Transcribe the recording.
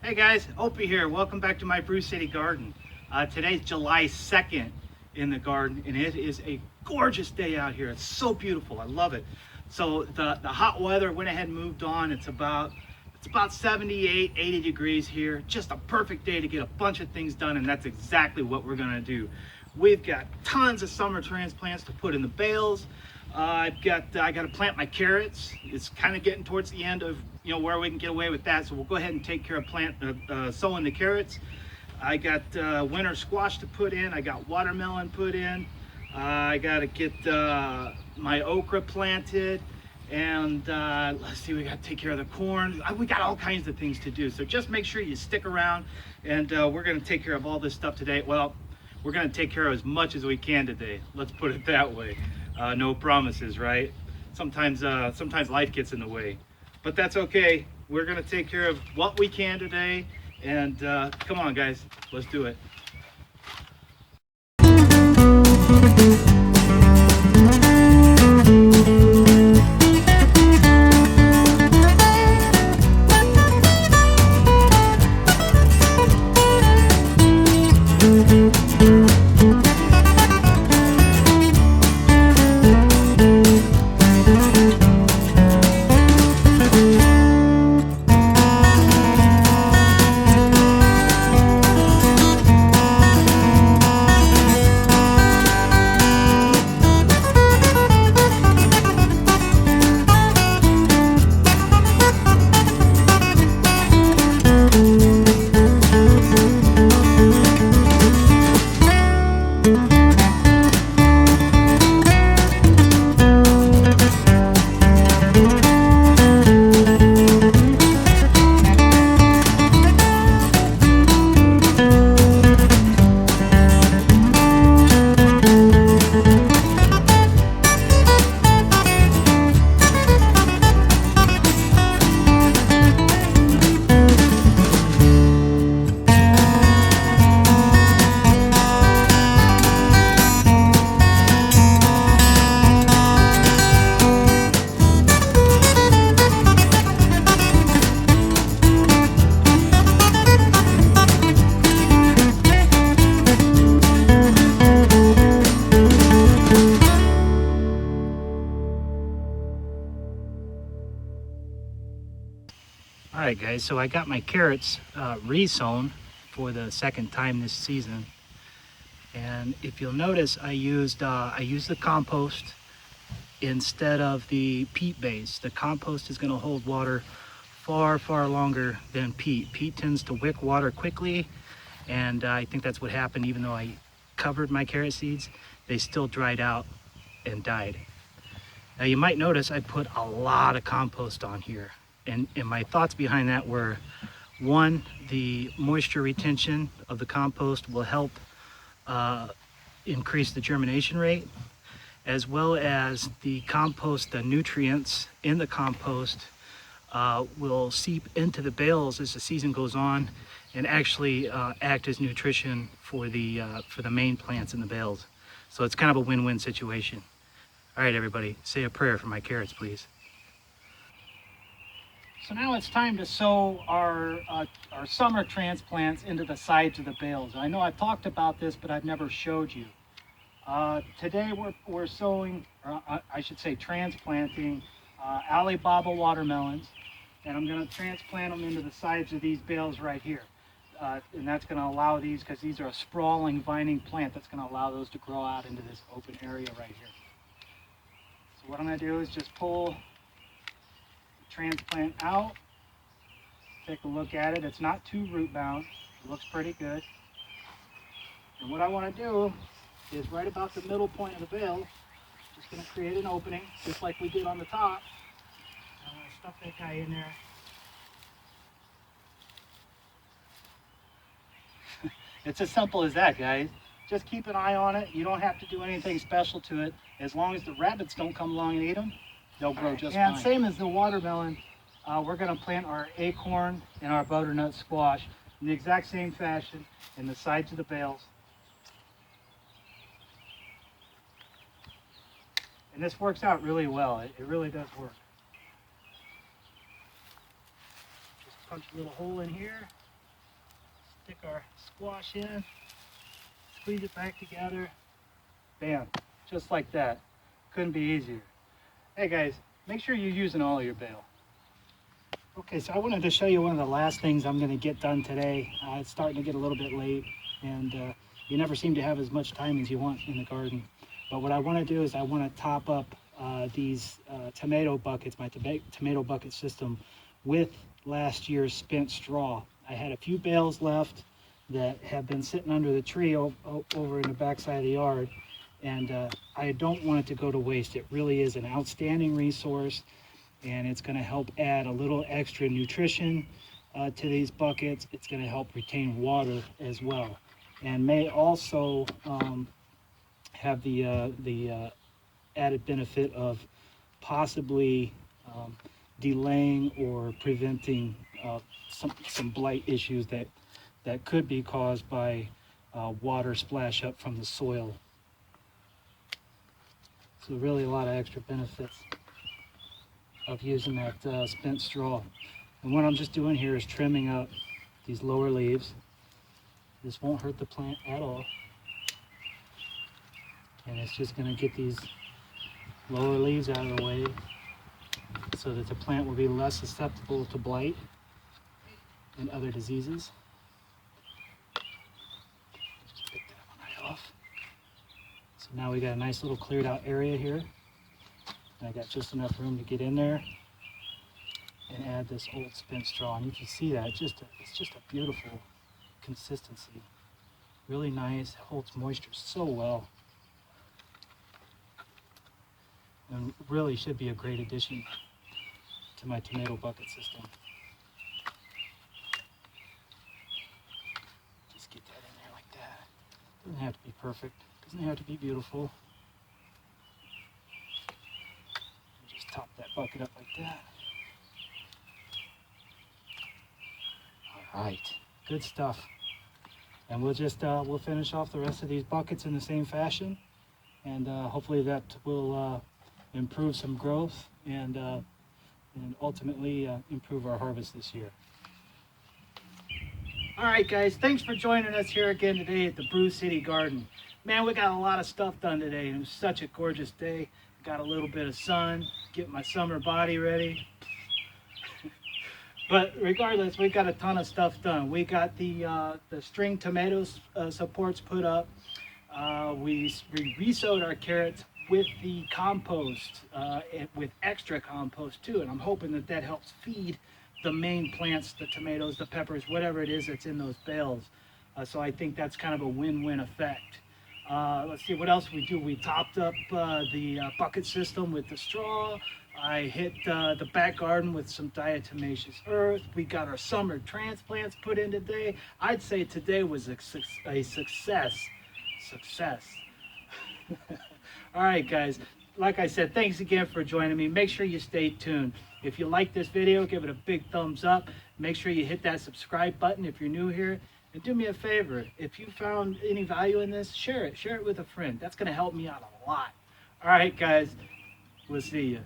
Hey guys, Opie here. Welcome back to my Brew City Garden. Today's July 2nd in the garden, and it is a gorgeous day out here. It's so beautiful. I love it. So the hot weather went ahead and moved on. It's about 78, 80 degrees here. Just a perfect day to get a bunch of things done, and that's exactly what we're gonna do. We've got tons of summer transplants to put in the bales. I got to plant my carrots. It's kind of getting towards the end of where we can get away with that, so we'll go ahead and take care of sowing the carrots. I got winter squash to put in. I got watermelon put in. I got to get my okra planted, and let's see, we got to take care of the corn. We got all kinds of things to do, so just make sure you stick around, and we're going to take care of all this stuff today. Well, we're going to take care of as much as we can today. Let's put it that way. No promises, right? Sometimes life gets in the way, but that's okay. We're gonna take care of what we can today, and come on, guys, let's do it. Alright guys, so I got my carrots re-sown for the second time this season, and if you'll notice, I used the compost instead of the peat base. The compost is going to hold water far longer than peat. Peat tends to wick water quickly, and I think that's what happened. Even though I covered my carrot seeds, they still dried out and died. Now you might notice I put a lot of compost on here. And my thoughts behind that were, one, the moisture retention of the compost will help increase the germination rate, as well as the compost, the nutrients in the compost will seep into the bales as the season goes on and actually act as nutrition for the main plants in the bales. So it's kind of a win-win situation. All right, everybody, say a prayer for my carrots, please. So now it's time to sow our summer transplants into the sides of the bales. I know I've talked about this, but I've never showed you. Today we're sowing, or I should say transplanting, Alibaba watermelons, and I'm going to transplant them into the sides of these bales right here. And that's going to allow these, because these are a sprawling vining plant, that's going to allow those to grow out into this open area right here. So what I'm going to do is just pull transplant out, take a look at it. It's not too root bound, it looks pretty good. And what I want to do is right about the middle point of the bale, just going to create an opening just like we did on the top. I'm going to stuff that guy in there. It's as simple as that, guys. Just keep an eye on it. You don't have to do anything special to it. As long as the rabbits don't come along and eat them, they'll grow just fine. And same as the watermelon, we're going to plant our acorn and our butternut squash in the exact same fashion in the sides of the bales. And this works out really well. It really does work. Just punch a little hole in here. Stick our squash in, squeeze it back together, bam, just like that. Couldn't be easier. Hey guys, make sure you're using all of your bale. Okay, so I wanted to show you one of the last things I'm going to get done today. It's starting to get a little bit late, and you never seem to have as much time as you want in the garden. But what I want to do is I want to top up these tomato buckets, my tomato bucket system, with last year's spent straw. I had a few bales left that have been sitting under the tree over in the backside of the yard, and I don't want it to go to waste. It really is an outstanding resource, and it's going to help add a little extra nutrition to these buckets. It's going to help retain water as well, and may also have the added benefit of possibly delaying or preventing some blight issues that could be caused by water splash up from the soil. So really a lot of extra benefits of using that spent straw. And what I'm just doing here is trimming up these lower leaves. This won't hurt the plant at all. And it's just going to get these lower leaves out of the way so that the plant will be less susceptible to blight and other diseases. Just pick that one right off. So now we got a nice little cleared out area here. And I got just enough room to get in there and add this old spent straw. And you can see that it's just a beautiful consistency. Really nice, holds moisture so well. And really should be a great addition to my tomato bucket system. Just get that in there like that. Doesn't have to be perfect, doesn't have to be beautiful. Just top that bucket up like that. All right, good stuff. And we'll just we'll finish off the rest of these buckets in the same fashion, and hopefully that will improve some growth and ultimately improve our harvest this year. All right, guys, thanks for joining us here again today at the Brew City Garden. Man, we got a lot of stuff done today. It was such a gorgeous day. Got a little bit of sun, get my summer body ready. But regardless, we got a ton of stuff done. We got the string tomatoes supports put up. We re-sowed our carrots with the compost, and with extra compost too, and I'm hoping that helps feed the main plants, the tomatoes, the peppers, whatever it is that's in those bales. So I think that's kind of a win-win effect. Let's see what else we do. We topped up the bucket system with the straw. I hit the back garden with some diatomaceous earth. We got our summer transplants put in today. I'd say today was a success. All right, guys, like I said, thanks again for joining me. Make sure you stay tuned. If you like this video, give it a big thumbs up. Make sure you hit that subscribe button if you're new here. And do me a favor, if you found any value in this, share it with a friend. That's going to help me out a lot. All right, guys, we'll see you.